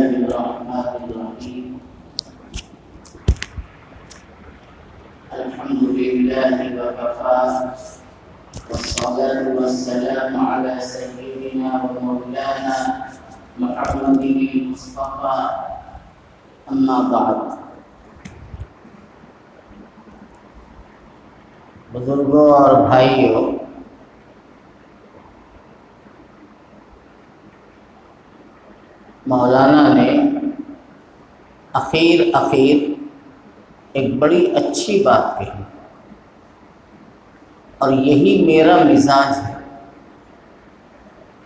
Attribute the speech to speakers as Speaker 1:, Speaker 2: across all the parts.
Speaker 1: الله الرحمن الرحيم. الحمد لله وكفى، والصلاة والسلام على سيدنا ومولانا محمد المصطفى. أما بعد، بزرگوں اور بھائیوں، مولانا نے اخیر ایک بڑی اچھی بات کہی، اور یہی میرا مزاج ہے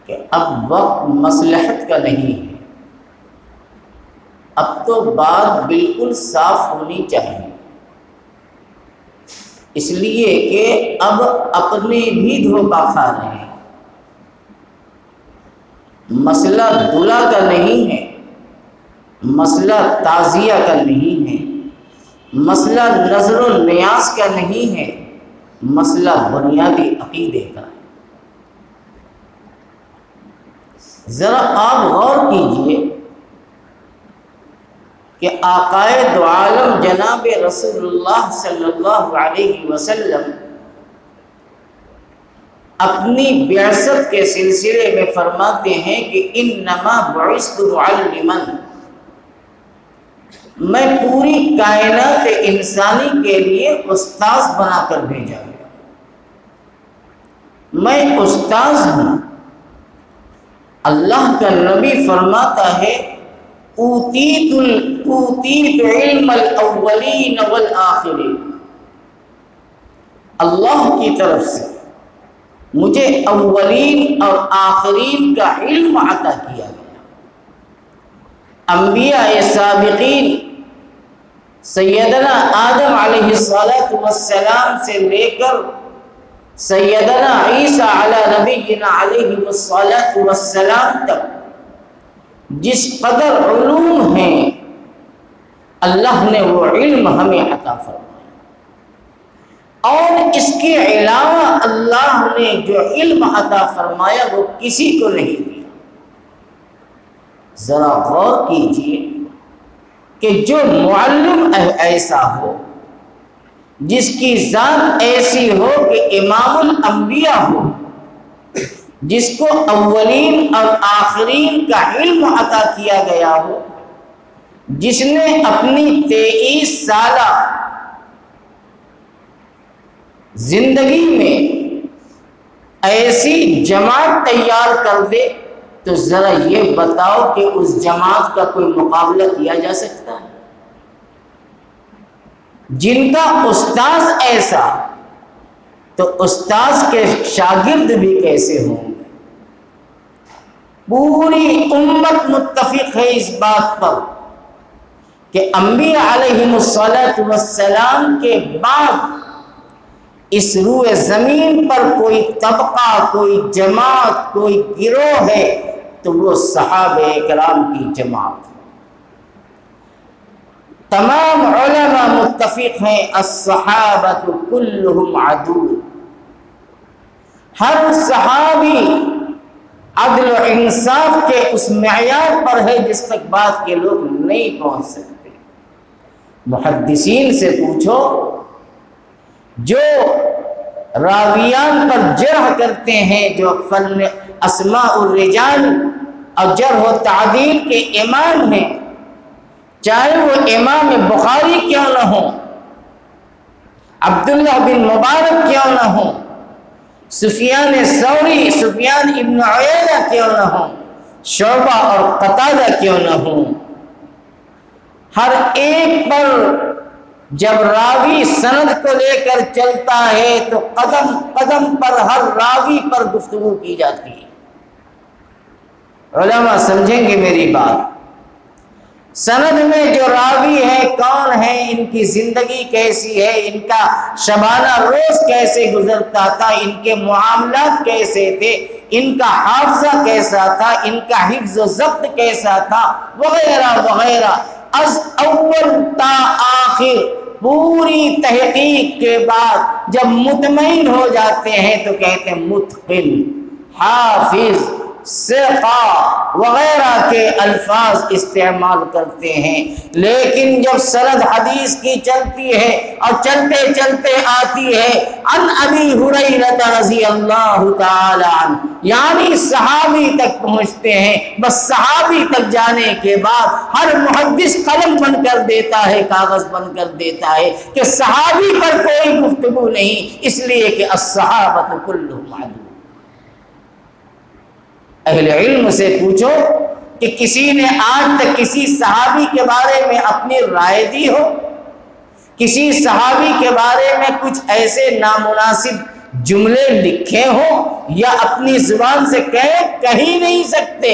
Speaker 1: کہ اب وقت مصلحت کا نہیں ہے، اب تو بات بالکل صاف ہونی چاہیے، اس لیے کہ اب اپنے بھی دھوکہ کھا رہے ہیں۔ مسئلہ دلہا کا نہیں ہے، مسئلہ تعزیہ کا نہیں ہے، مسئلہ نظر و نیاز کا نہیں ہے، مسئلہ بنیادی عقیدے کا ہے۔ ذرا آپ غور کیجئے کہ آقائے دو عالم جناب رسول اللہ صلی اللہ علیہ وسلم اپنی بعثت کے سلسلے میں فرماتے ہیں کہ انما بعثت معلما، میں پوری کائنات انسانی کے لیے استاذ بنا کر بھیجا گیا، میں استاذ ہوں۔ اللہ کا نبی فرماتا ہے اوتیت علم الاولین والآخرین، اللہ کی طرف سے مجھے اولین اور آخرین کا علم عطا کیا گیا۔ انبیاء سابقین سیدنا آدم علیہ السلام سے لے کر سیدنا عیسیٰ علی نبینا علیہ السلام تک جس قدر علوم ہیں، اللہ نے وہ علم ہمیں عطا فرمایا، اور اس کے علاوہ اللہ نے جو علم عطا فرمایا وہ کسی کو نہیں دیا۔ ذرا غور کیجئے کہ جو معلم ایسا ہو، جس کی ذات ایسی ہو کہ امام الانبیاء ہو، جس کو اولین اور آخرین کا علم عطا کیا گیا ہو، جس نے اپنی 23 سالہ زندگی میں ایسی جماعت تیار کر دے، تو ذرا یہ بتاؤ کہ اس جماعت کا کوئی مقابلہ کیا جا سکتا ہے؟ جن کا استاذ ایسا، تو استاذ کے شاگرد بھی کیسے ہوں گے؟ پوری امت متفق ہے اس بات پر کہ انبیاء علیہم السلام کے بعد اس روئے زمین پر کوئی طبقہ، کوئی جماعت، کوئی گروہ ہے تو وہ صحابہ کرام کی جماعت ہے۔ تمام علماء متفق ہیں الصحابۃ کلہم عدول، ہر صحابی عدل و انصاف کے اس معیار پر ہے جس تک بات کے لوگ نہیں پہنچ سکتے۔ محدثین سے پوچھو، جو راویان پر جرح کرتے ہیں، جو فن اسماء الرجال اور جرح و تعدیل کے امام ہیں، چاہے وہ امام بخاری کیوں نہ ہو، عبداللہ بن مبارک کیوں نہ ہو، سفیان ثوری، سفیان ابن عیینہ کیوں نہ ہو، شعبہ اور قتادہ کیوں نہ ہو، ہر ایک پر جب راوی سند کو لے کر چلتا ہے تو قدم قدم پر ہر راوی پر گفتگو کی جاتی ہے۔ علماء سمجھیں گے میری بات، سند میں جو راوی ہے کون ہے، ان کی زندگی کیسی ہے، ان کا شبانہ روز کیسے گزرتا تھا، ان کے معاملات کیسے تھے، ان کا حافظہ کیسا تھا، ان کا حفظ و ضبط کیسا تھا، وغیرہ وغیرہ، از اول تا آخر پوری تحقیق کے بعد جب مطمئن ہو جاتے ہیں تو کہتے ہیں متقن، حافظ، سقا وغیرہ کے الفاظ استعمال کرتے ہیں، لیکن جب سند حدیث کی چلتی ہے اور چلتے چلتے آتی ہے عن ابی ہریرہ رضی اللہ تعالی عنہ، یعنی صحابی تک پہنچتے ہیں، بس صحابی تک جانے کے بعد ہر محدث قلم بن کر دیتا ہے، کاغذ بن کر دیتا ہے کہ صحابی پر کوئی گفتگو نہیں، اس لیے کہ الصحابۃ کلھم عدو۔ اہل علم سے پوچھو کہ کسی نے آج تک کسی صحابی کے بارے میں اپنی رائے دی ہو؟ کسی صحابی کے بارے میں کچھ ایسے نامناسب جملے لکھے ہوں یا اپنی زبان سے کہیں نہیں سکتے،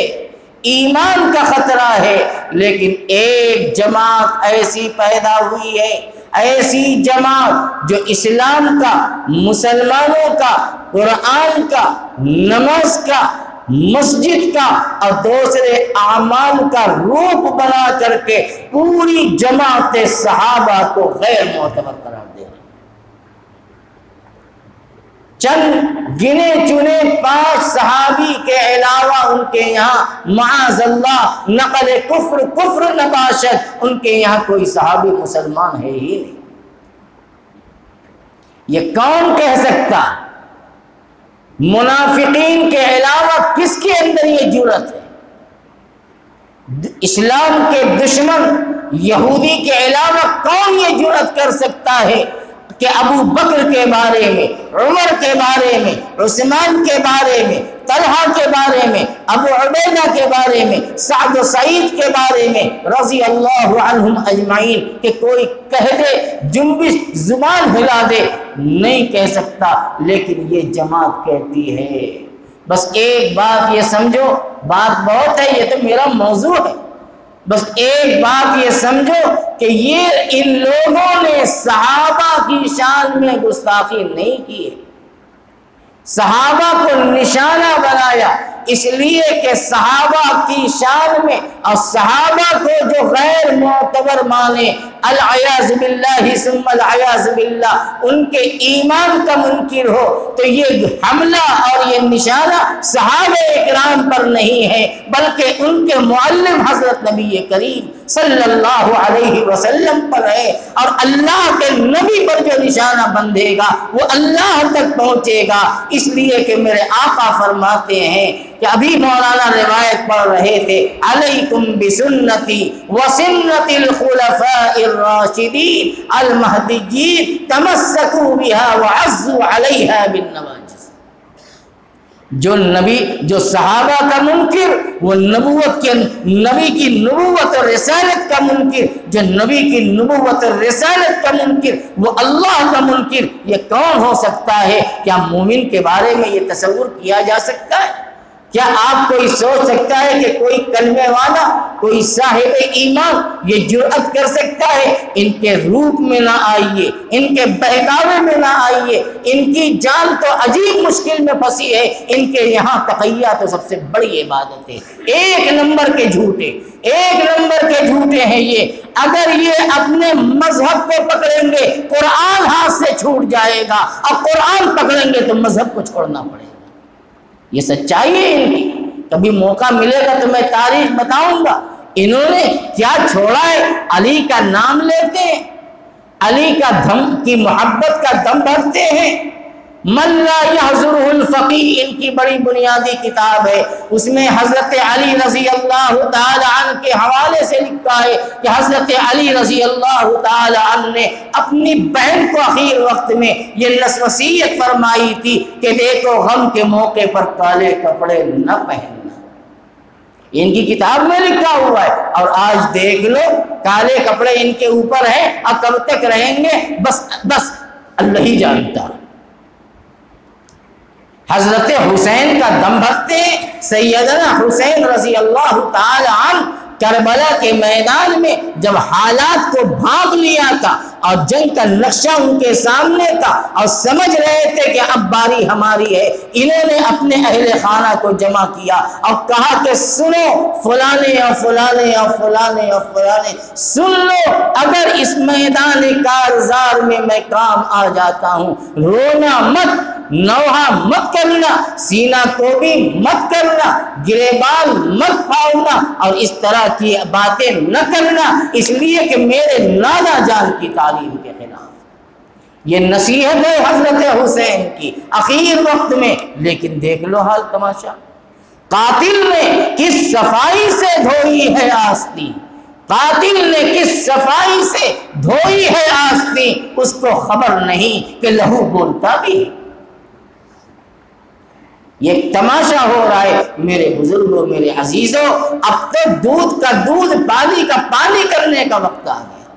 Speaker 1: ایمان کا خطرہ ہے۔ لیکن ایک جماعت ایسی پیدا ہوئی ہے، ایسی جماعت جو اسلام کا، مسلمانوں کا، قرآن کا، نماز کا، مسجد کا اور دوسرے اعمال کا روپ بنا کر کے پوری جماعت صحابہ کو غیر معتبر قرار دے۔ چند گنے چنے 5 صحابی کے علاوہ ان کے یہاں معاذ اللہ نقل کفر نباشت، ان کے یہاں کوئی صحابی مسلمان ہے ہی نہیں۔ یہ کون کہہ سکتا؟ منافقین کے علاوہ کس کے اندر یہ جرأت ہے؟ اسلام کے دشمن یہودی کے علاوہ کون یہ جرأت کر سکتا ہے کہ ابو بکر کے بارے میں، عمر کے بارے میں، عثمان کے بارے میں، طلحہ کے بارے میں، ابو عبیدہ کے بارے میں، سعد و سعید کے بارے میں رضی اللہ عنہم اجمعین کہ کوئی کہہ دے، جنبش زبان ہلا دے، نہیں کہہ سکتا، لیکن یہ جماعت کہتی ہے۔ بس ایک بات یہ سمجھو، بات بہت ہے، یہ تو میرا موضوع ہے، بس ایک بات یہ سمجھو کہ یہ ان لوگوں نے صحابہ کی شان میں گستاخی نہیں کی ہے، صحابہ کو نشانہ بنایا، اس لیے کہ صحابہ کی شان میں اور صحابہ کو جو غیر معتبر مانے، العیاذ باللہ ثم العیاذ باللہ، ان کے ایمان کا منکر ہو، تو یہ حملہ اور یہ نشانہ صحابہ اکرام پر نہیں ہے، بلکہ ان کے معلم حضرت نبی کریم صلی اللہ علیہ وسلم پر ہے، اور اللہ کے نبی پر جو نشانہ بندھے گا وہ اللہ تک پہنچے گا۔ اس لیے کہ میرے آقا فرماتے ہیں کہ ابھی مولانا روایت پڑھ رہے تھے، علیکم بسنتی وسنت الخلفاء الراشدین المہدیین تمسکوا بها وعزوا علیہا بالنواجذ۔ جو صحابہ کا منکر وہ نبی کی نبوت اور رسالت کا منکر، جو نبی کی نبوت اور رسالت کا منکر وہ اللہ کا منکر، یہ کون ہو سکتا ہے؟ کیا مومن کے بارے میں یہ تصور کیا جا سکتا ہے؟ کیا آپ کوئی سوچ سکتا ہے کہ کوئی کلمے والا، کوئی صاحب ایمان یہ جرأت کر سکتا ہے؟ ان کے روپ میں نہ آئیے، ان کے بہکاوے میں نہ آئیے، ان کی جان تو عجیب مشکل میں پھنسی ہے، ان کے یہاں تقیہ تو سب سے بڑی عبادت ہے۔ ایک نمبر کے جھوٹے ہیں یہ۔ اگر یہ اپنے مذہب کو پکڑیں گے قرآن ہاتھ سے چھوٹ جائے گا، اور قرآن پکڑیں گے تو مذہب کو چھوڑنا پڑے گا۔ یہ سچائی ہے ان کی۔ کبھی موقع ملے گا تو میں تاریخ بتاؤں گا انہوں نے کیا چھوڑا ہے۔ علی کا نام لیتے ہیں، علی کا کی محبت کا دم بھرتے ہیں۔ من لا يحضره الفقيه ان کی بڑی بنیادی کتاب ہے، اس میں حضرت علی رضی اللہ تعالی عنہ کے حوالے سے لکھا ہے کہ حضرت علی رضی اللہ تعالی عنہ نے اپنی بہن کو اخیر وقت میں یہ نصیحت فرمائی تھی کہ دیکھو غم کے موقع پر کالے کپڑے نہ پہننا۔ ان کی کتاب میں لکھا ہوا ہے، اور آج دیکھ لو کالے کپڑے ان کے اوپر ہیں، اور کب تک رہیں گے بس اللہ ہی جانتا۔ حضرت حسین کا دم بھرتے ہیں، سیدنا حسین رضی اللہ تعالی عنہ کربلا کے میدان میں جب حالات کو بھانپ لیا تھا اور جنگ کا نقشہ ان کے سامنے تھا اور سمجھ رہے تھے کہ اب باری ہماری ہے، انہوں نے اپنے اہل خانہ کو جمع کیا اور کہا کہ سنو فلانے اور فلانے اور فلانے اور فلانے، سن لو اگر اس میدان کارزار میں کام آ جاتا ہوں، رونا مت، نوحہ مت کرنا، سینہ کو بھی مت کرنا، گریبان مت پھاڑنا اور اس طرح کی باتیں نہ کرنا، اس لیے کہ میرے نانا جان کی تعلیم کے خلاف۔ یہ نصیحت ہے حضرت حسین کی اخیر وقت میں، لیکن دیکھ لو حال تماشا، قاتل نے کس صفائی سے دھوئی ہے آستین، قاتل نے کس صفائی سے دھوئی ہے آستین، اس کو خبر نہیں کہ لہو بولتا بھی ہے۔ یہ تماشا ہو رہا ہے میرے بزرگوں، میرے عزیزوں، اب تو دودھ کا دودھ، پانی کا پانی کرنے کا وقت آ گیا۔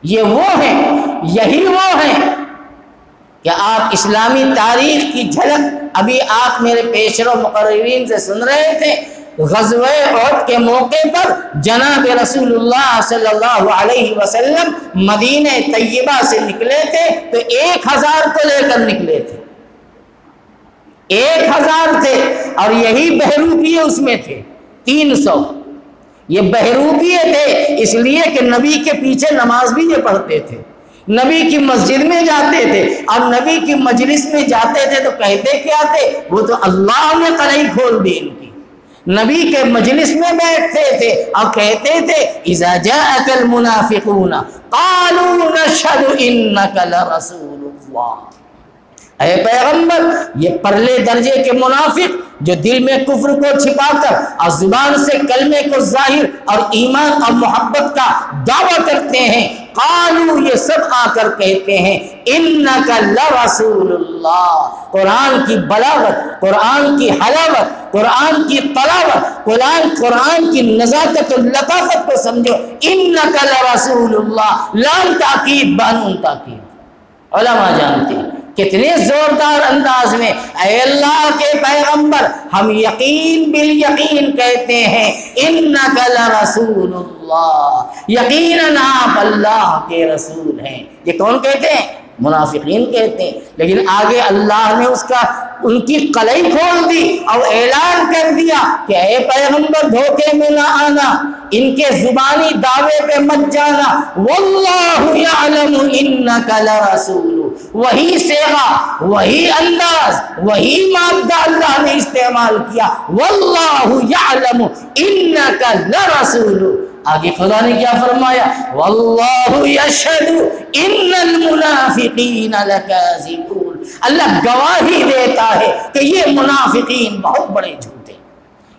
Speaker 1: یہ وہ ہیں، یہی وہ ہیں کہ آپ اسلامی تاریخ کی جھلک ابھی آپ میرے پیشرو مقررین سے سن رہے تھے۔ غزوہ احد کے موقع پر جناب رسول اللہ صلی اللہ علیہ وسلم مدینہ طیبہ سے نکلے تھے تو 1000 کو لے کر نکلے تھے، 1000 تھے، اور یہی بہروپیے اس میں تھے 300۔ یہ بہروپیے تھے اس لیے کہ نبی کے پیچھے نماز بھی یہ پڑھتے تھے، نبی کی مسجد میں جاتے تھے اور نبی کی مجلس میں جاتے تھے تو کہتے کیا تھے؟ وہ تو اللہ نے قلعی کھول دی ان کی۔ نبی کے مجلس میں بیٹھتے تھے اور کہتے تھے اذا جاءك المنافقون قالوا نشهد انك لرسول اللہ۔ اے پیغمبر، یہ پرلے درجے کے منافق جو دل میں کفر کو چھپا کر اور زبان سے کلمے کو ظاہر اور ایمان اور محبت کا دعویٰ کرتے ہیں، قالو یہ سب آ کر کہتے ہیں انک لرسول اللہ۔ قرآن کی بلاغت، قرآن کی حلاوت، قرآن کی تلاوت، قرآن کی نزاکت و لطافت کو سمجھو۔ انک لرسول اللہ، لام تاکید بانون تاکید۔ علماء جانتے ہیں کتنے زوردار انداز میں اے اللہ کے پیغمبر، ہم یقین بالیقین کہتے ہیں انک لرسول اللہ، یقیناً آپ اللہ کے رسول ہیں۔ یہ کون کہتے ہیں؟ منافقین کہتے ہیں۔ لیکن آگے اللہ نے ان کی قلعی کھول دی اور اعلان کر دیا کہ اے پیغمبر دھوکے میں نہ آنا، ان کے زبانی دعوے پہ مت جانا۔ واللہ یعلم انک لرسول، وہی صیغہ، وہی انداز، وہی مادہ اللہ نے استعمال کیا، واللہ یعلم انک لرسول۔ آگے خدا نے کیا فرمایا؟ واللہ یشہد ان المنافقین لکاذبون، اللہ گواہی دیتا ہے کہ یہ منافقین بہت بڑے جھوٹے،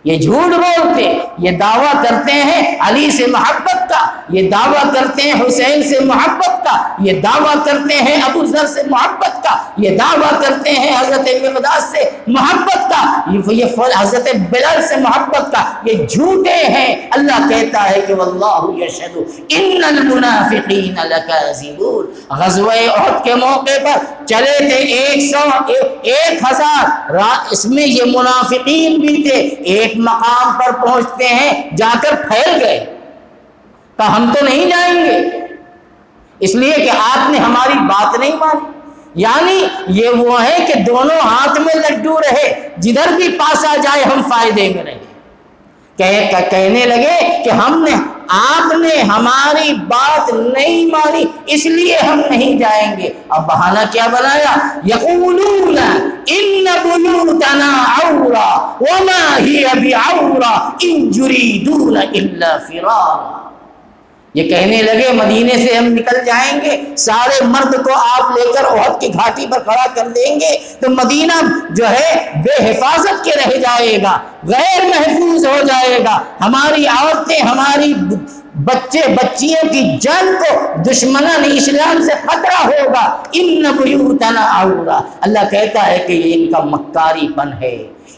Speaker 1: یہ جھوٹ بولتے، یہ دعویٰ کرتے ہیں علی سے محبت کا، یہ دعویٰ کرتے ہیں حسین سے محبت کا، یہ دعویٰ کرتے ہیں ابو ذر سے محبت کا، یہ دعویٰ کرتے ہیں حضرت مقداد سے محبت کا، یہ حضرت بلال سے محبت کا، یہ جھوٹے ہیں۔ اللہ کہتا ہے کہ واللہ یشہد ان المنافقین لکاذبون۔ غزوہ احد کے موقع پر چلے تھے 1000، اس میں یہ منافقین بھی تھے۔ ایک مقام پر پہنچتے ہیں، جا کر پھیل گئے، تو ہم تو نہیں جائیں گے، اس لیے کہ آپ نے ہماری بات نہیں مانی۔ یعنی یہ وہ ہے کہ دونوں ہاتھ میں لڈو رہے، جدھر بھی پاسا جائے ہم فائدے میں رہے۔ کہنے لگے کہ آپ نے ہماری بات نہیں مانی، اس لیے ہم نہیں جائیں گے۔ اب بہانہ کیا بنایا؟ یقولون ان بیوتنا عورا وما ہی بعورا ان یریدون الا فرارا۔ یہ کہنے لگے مدینے سے ہم نکل جائیں گے، سارے مرد کو آپ لے کر احد کی گھاٹی پر کھڑا کر دیں گے تو مدینہ جو ہے بے حفاظت کے رہ جائے گا، غیر محفوظ ہو جائے گا، ہماری عورتیں، ہماری بچے بچیوں کی جان کو دشمنان اسلام سے خطرہ ہوگا۔ ان بیوتنا عورا، اللہ کہتا ہے کہ یہ ان کا مکاری پن ہے،